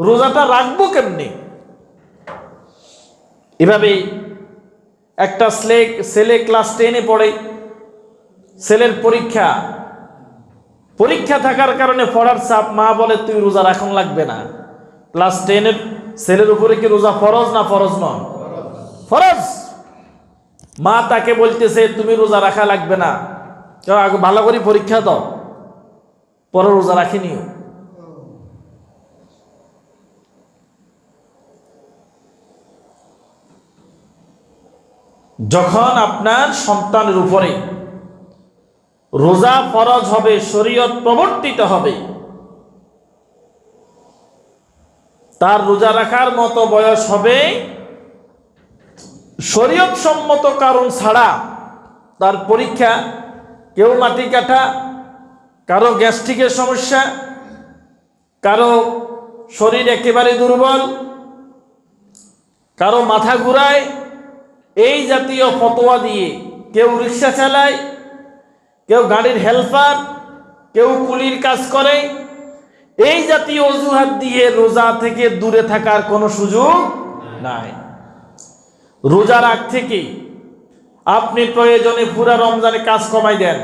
রোজাটা রাখবো কেমনি? এভাবে একটা ছেলে ক্লাস 10-এ পড়ে, ছেলের পরীক্ষা থাকার কারণে পড়ার চাপ, মা বলে তুই রোজা রাখন লাগবে না। ক্লাস 10-এর ছেলের উপরে কি রোজা ফরজ না ফরজ নয়? ফরজ। মা তাকে বলতেছে তুমি রোজা রাখা লাগবে না, আগে ভালো করে পরীক্ষা দাও, পরে রোজা রাখিনিও। যখন আপনার সন্তানের উপরে রোজা ফরজ হবে, শরীয়ত প্রবর্তিত হবে, তার রোজা রাখার মতো বয়স হবে, শরীয়ত সম্মত কারণ ছাড়া তার পরীক্ষা, কেউ মাটি কাটা, কারো গ্যাস্ট্রিকের সমস্যা, কারো শরীর একেবারে দুর্বল, কারো মাথা ঘুরায়, এই জাতীয় ফতোয়া দিয়ে কেউ রিক্সা চালায়, কেউ গাড়ির হেল্পার, কেউ কুলির কাজ করে, এই জাতীয় অজুহাত দিয়ে রোজা থেকে দূরে থাকার কোনো সুযোগ নাই। রোজার আগ থেকে আপনি প্রয়োজনে পুরা রমজানে কাজ কমাই দেন।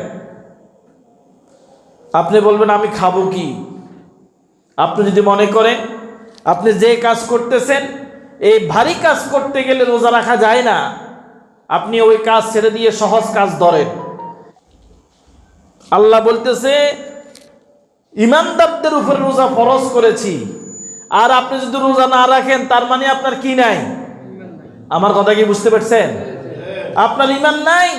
আপনি বলবেন আমি খাবো কি? আপনি যদি মনে করেন আপনি যে কাজ করতেছেন এই ভারী কাজ করতে গেলে রোজা রাখা যায় না, আপনি ওই কাজ ছেড়ে দিয়ে সহজ কাজ ধরেন। আল্লাহ বলতেছে ইমানদারদের উপরে রোজা ফরজ করেছি, আর আপনি যদি রোজা না রাখেন তার মানে আপনার কি নাই? আমার কথা কি বুঝতে পারছেন? আপনার ঈমান নাই,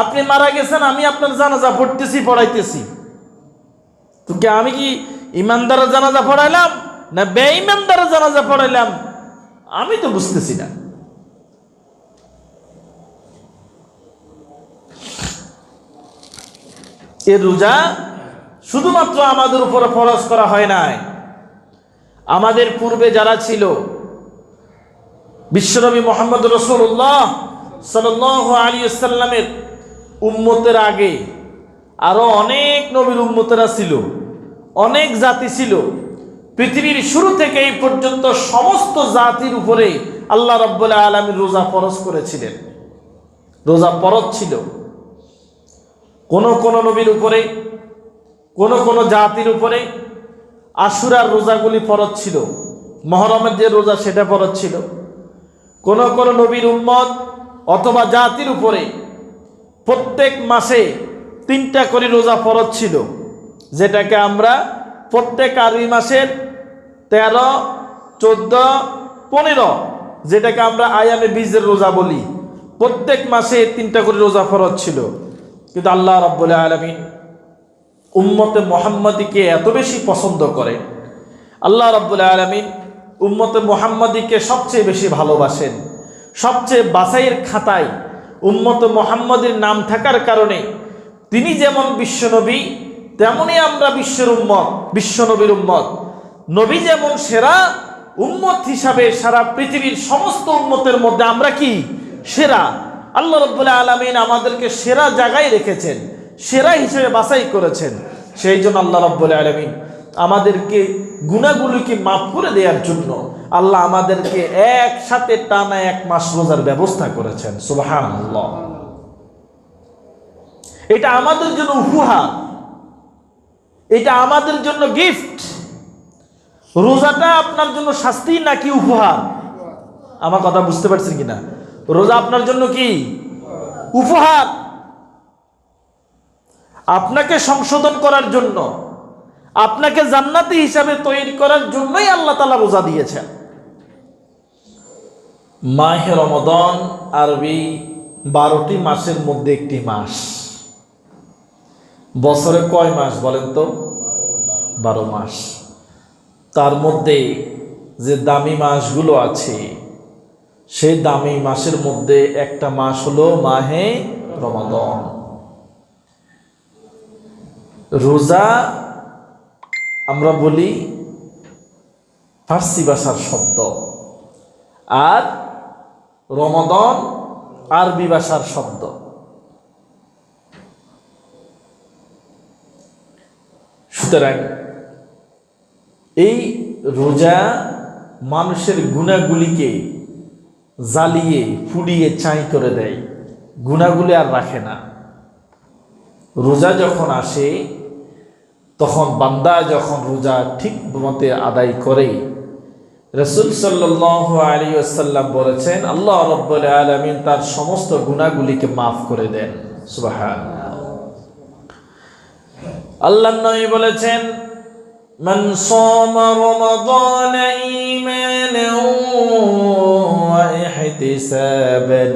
আপনি মারা গেছেন, আমি আপনার জানাজা পড়তেছি, পড়াইতেছি, তো কি আমি কি ইমানদারের জানাজা পড়াইলাম না বেঈমানদারের জানাজা পড়াইলাম? আমি তো বুঝতেছি না। এ রোজা শুধুমাত্র আমাদের উপরে ফরজ করা হয় নাই, আমাদের পূর্বে যারা ছিল, বিশ্বনবী মুহাম্মদ রাসূলুল্লাহ সাল্লাল্লাহু আলাইহি ওয়াসাল্লামের উম্মতের আগে আরো অনেক নবীর উম্মতেরা ছিল, অনেক জাতি ছিল। পৃথিবীর শুরু থেকে এই পর্যন্ত সমস্ত জাতির উপরে আল্লাহ রাব্বুল আলামিন রোজা ফরজ করেছিলেন, রোজা ফরজ ছিল। কোন নবীর উপরে, কোন জাতির উপরে আশুরার রোজাগুলি ফরজ ছিল, মুহররমের যে রোজা সেটা ফরজ ছিল। কোন নবীর উম্মত অথবা জাতির উপরে প্রত্যেক মাসে 3টা করে রোজা ফরজ ছিল, যেটাকে আমরা প্রত্যেক আরবি মাসের 13, 14, 15, যেটাকে আমরা আয়ামে বীজের রোজা বলি, প্রত্যেক মাসে 3টা করে রোজা ফরজ ছিল। কিন্তু আল্লাহ রাব্বুল আলামিন উম্মতে মুহাম্মাদীকে এত বেশি পছন্দ করে, আল্লাহ রাব্বুল আলামিন উম্মতে মুহাম্মাদীকে সবচেয়ে বেশি ভালোবাসেন। সবচেয়ে বাছাইয়ের খাতায় উম্মতে মুহাম্মাদীর নাম থাকার কারণে তিনি যেমন বিশ্বনবী, তেমনি আমরা বিশ্বনবীর উম্মত। নবী যেমন সেরা, উম্মত হিসাবে সারা পৃথিবীর সমস্ত উম্মতের মধ্যে আমরা কি সেরা। আল্লাহ রাব্বুল আলামিন আমাদেরকে সেরা জায়গায় রেখেছেন, সেরা হিসেবে বাছাই করেছেন। সেই জন্য আল্লাহ রাব্বুল আলামিন আমাদেরকে গুনাহগুলোকে মাফ করে দেওয়ার জন্য আল্লাহ আমাদেরকে একসাথে টানা 1 মাস রোজার ব্যবস্থা করেছেন। সুবহানাল্লাহ। এটা আমাদের জন্য উপহার, এটা আমাদের জন্য গিফট। রোজাটা আপনার জন্য শাস্তি নাকি উপহার? আমার কথা বুঝতে পারছেন কিনা? রোজা আপনার জন্য কি উপহার, আপনাকে সংশোধন করার জন্য, আপনাকে জান্নাতি হিসাবে তৈরি করার জন্যই আল্লাহ তাআলা রোজা দিয়েছেন। মাহে রমাদান আরবি 12টি মাসের মধ্যে একটি মাস। বছরে কয় মাস বলেন তো? 12 মাস। তার মধ্যে যে দামি মাসগুলো আছে, সেই দামি মাসের মধ্যে একটা মাস হলো মাহে রমাদান। রোজা আমরা বলি ফার্সি ভাষার শব্দ, আর রমাদান আরবি ভাষার শব্দ। সুতরাং এই রোজা মানুষের গুনাহগুলিকে জ্বালিয়ে পুড়িয়ে ছাই করে দেয়, গুনাহগুলি আর রাখে না। রোজা যখন আসে তখন বান্দা যখন রোজা ঠিক মতে আদায় করে, রাসূল সাল্লাল্লাহু আলাইহি ওয়াসাল্লাম বলেছেন আল্লাহ রাব্বুল আলামিন তার সমস্ত গুনাহগুলিকে মাফ করে দেন। সুবহানাল্লাহ। আল্লাহর নবী বলেছেন মান সামা রমাদান ঈমানান ওয়া ইহতিসাবান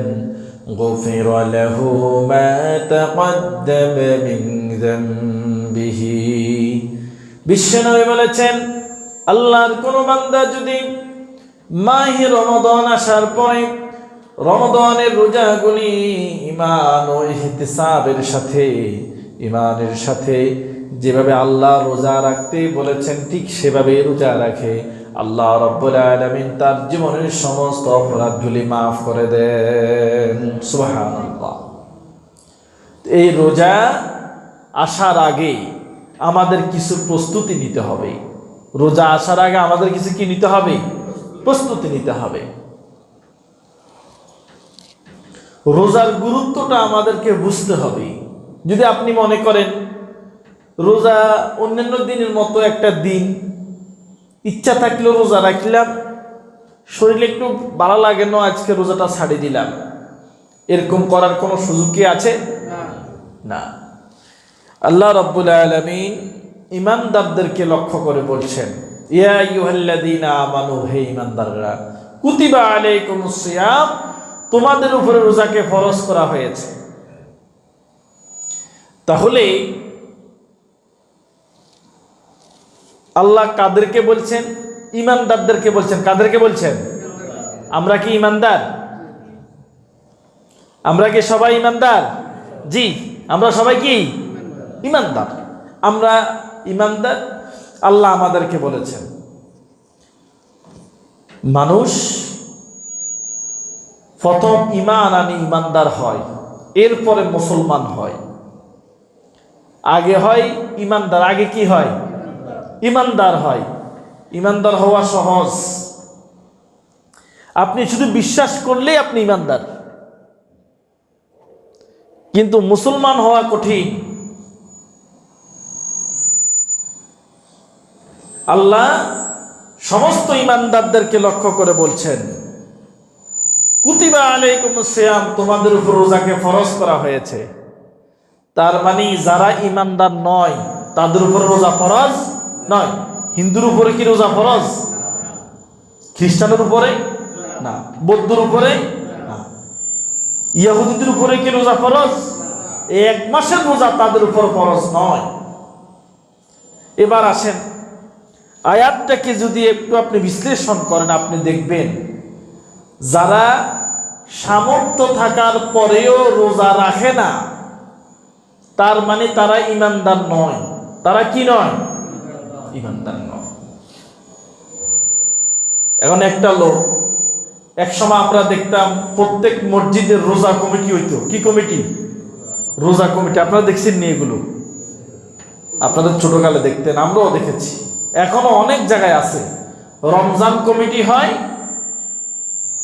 গুফিরা লাহু মা তাকদ্দামা মিন যামবিহি। বিশ্বনবী বলেছেন আল্লাহর কোন বান্দা যদি মাহে রমাদান আসার পরে রমাদানের রোজাগুলি ঈমান ও ইহতিসাবের সাথে, ঈমানের সাথে যেভাবে আল্লাহ রোজা রাখতে বলেছেন ঠিক সেভাবে রোজা রাখে, আল্লাহ রাব্বুল আলামিন তার জীবনের সমস্ত অপরাধগুলি মাফ করে দেন। সুবহানাল্লাহ। এই রোজা আসার আগে আমাদের কিছু প্রস্তুতি নিতে হবে। রোজা আসার আগে আমাদের কিছু কি নিতে হবে? প্রস্তুতি নিতে হবে। রোজার গুরুত্বটা আমাদেরকে বুঝতে হবে। যদি আপনি মনে করেন রোজা অন্যান্য দিনের মতো একটা দিন, ইচ্ছা থাকলেও রোজা রাখলাম, শরীরে একটু ভালো লাগে না আজকে রোজাটা ছাড়ি দিলাম, এরকম করার কোনো সুযোগ কি আছে? না। আল্লাহ রাব্বুল আলামিন ঈমানদারদেরকে লক্ষ্য করে বলছেন ইয়া আইয়ুহাল্লাযীনা আমানু, হে ঈমানদাররা, কুতিবা আলাইকুমুস সিয়াম, তোমাদের উপরে রোজাকে ফরজ করা হয়েছে। তাহলে আল্লাহ কাদেরকে বলছেন? ঈমানদারদেরকে বলছেন। কাদেরকে বলছেন? আমরা কি ঈমানদার? আমরা কি সবাই ঈমানদার? জি, আমরা সবাই কি ঈমানদার? আমরা ঈমানদার। আল্লাহ আমাদেরকে বলেছেন মানুষ প্রথম ঈমান আনি ঈমানদার হয়, এরপরে মুসলমান হয়। আগে হয় ঈমানদার, আগে কি হয়? ঈমানদার হয়। ঈমানদার হওয়া সহজ, আপনি শুধু বিশ্বাস করলেই আপনি ঈমানদার। কিন্তু মুসলমান হওয়া কঠিন। আল্লাহ সমস্ত ঈমানদারদেরকে লক্ষ্য করে বলছেন কুতিবা আলাইকুমুস সিয়াম, তোমাদের উপর রোজাকে ফরজ করা হয়েছে। তার মানে যারা ঈমানদার নয় তাদের উপর রোজা ফরজ নয়। হিন্দুর উপরে কি রোজা ফরজ? খ্রিস্টানের উপরে না। বৌদ্ধর উপরে না। ইহুদিদের উপরে কি রোজা ফরজ? এক মাসের রোজা তাদের উপর ফরজ নয়। এবার আসেন আয়াতটাকে যদি একটু আপনি বিশ্লেষণ করেন, আপনি দেখবেন যারা সামর্থ্য থাকার পরেও রোজা রাখে না, তার মানে তারা ঈমানদার নয়। তারা কি নয়? ঈমানদার নয়। এখন একটা লোক, এক সময় আমরা দেখতাম প্রত্যেক মসজিদের রোজা কমিটি হইতো। কি কমিটি? রোজা কমিটি। আপনারা দেখছেন নি এগুলো? আপনাদের ছোটকালে দেখতেন, আমরাও দেখেছি, এখনো অনেক জায়গায় আছে। রমজান কমিটি হয়।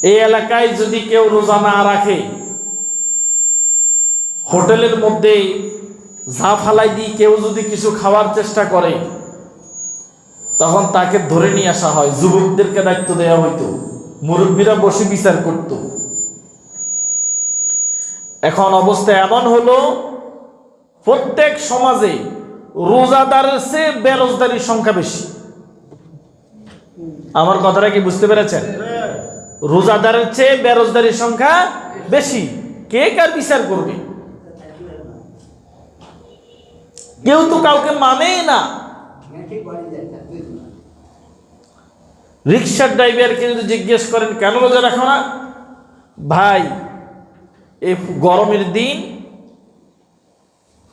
এই এলাকায় যদি কেউ রোজা না রাখে, হোটেলের মধ্যে ঝা ফালাই দিয়ে কেউ যদি কিছু খাওয়ার চেষ্টা করে, তখন তাকে ধরে নিয়ে আসা হয়। যুবকদেরকে দায়িত্ব দেওয়া হইতো, মুরব্বীরা বসে বিচার করত। এখন অবস্থা এমন হলো প্রত্যেক সমাজে রোজাদারের চেয়ে বেরোজগারির সংখ্যা বেশি। আমার কথাটা কি বুঝতে পেরেছেন? রোজাদারের চেয়ে বেরোজগারির সংখ্যা বেশি। কে কার বিচার করবে? কেউ তো কাউকে মানেই না। রিক্সার ড্রাইভারকে যদি জিজ্ঞেস করেন কেন রোজা রাখো না, ভাই এই গরমের দিন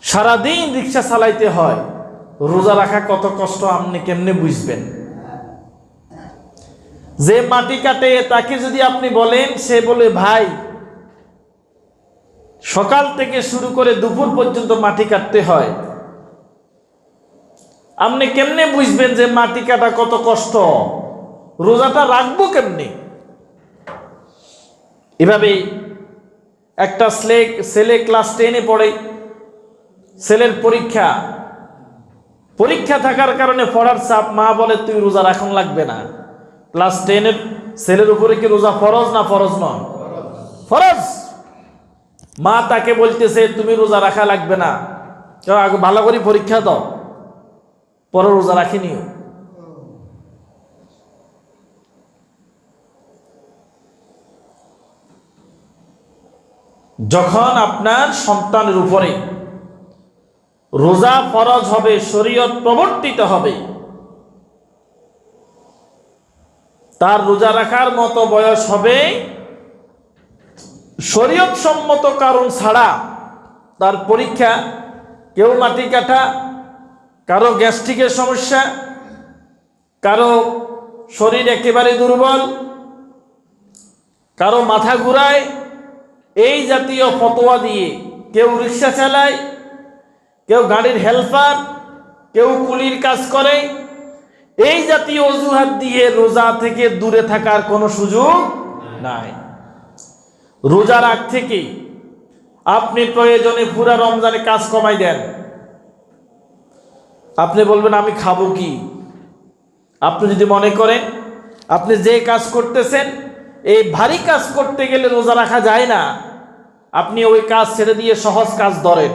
সারাদিন রিক্সা চালাইতে হয়, রোজা রাখা কত কষ্ট আপনি কেমনে বুঝবেন? যে মাটি কাটে তাকে যদি আপনি বলেন, সে বলে ভাই সকাল থেকে শুরু করে দুপুর পর্যন্ত মাটি কাটতে হয়, আপনি কেমনে বুঝবেন যে মাটি কাটা কত কষ্ট? রোজাটা রাখবো কেমনে? এভাবে একটা ছেলে ক্লাস 10-এ পড়ে, ছেলের পরীক্ষা থাকার কারণে পড়ার চাপ, মা বলে তুই রোজা রাখন লাগবে না। ক্লাস 10-এর ছেলের উপরে কি রোজা ফরজ না ফরজ নয়? ফরজ। মা তাকে বলতেছে তুমি রোজা রাখা লাগবে না, আগে ভালো করে পরীক্ষা দাও, পরে রোজা রাখিনি। যখন আপনার সন্তানের উপরে রোজা ফরজ হবে, শরীয়ত প্রবর্তিত হবে, তার রোজা রাখার মতো বয়স হবে, শরীয়ত সম্মত কারণ ছাড়া তার পরীক্ষা, কেউ মাটি কাটা, কারো গ্যাস্ট্রিকের সমস্যা, কারো শরীর একেবারে দুর্বল, কারো মাথা ঘুরায়, এই জাতীয় ফতোয়া দিয়ে কেউ রিক্সা চালায়, কেউ গাড়ির হেল্পার, কেউ কুলির কাজ করে, এই জাতীয় অজুহাত দিয়ে রোজা থেকে দূরে থাকার কোনো সুযোগ নাই। রোজার আগ থেকেই আপনি প্রয়োজনে পুরা রমজানে কাজ কমাই দেন। আপনি বলবেন আমি খাবো কি? আপনি যদি মনে করেন আপনি যে কাজ করতেছেন এই ভারী কাজ করতে গেলে রোজা রাখা যায় না, আপনি ওই কাজ ছেড়ে দিয়ে সহজ কাজ ধরেন।